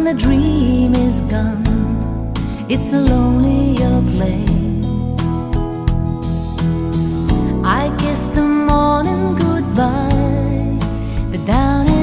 the dream is gone, it's a lonelier place. I kiss the morning goodbye, but down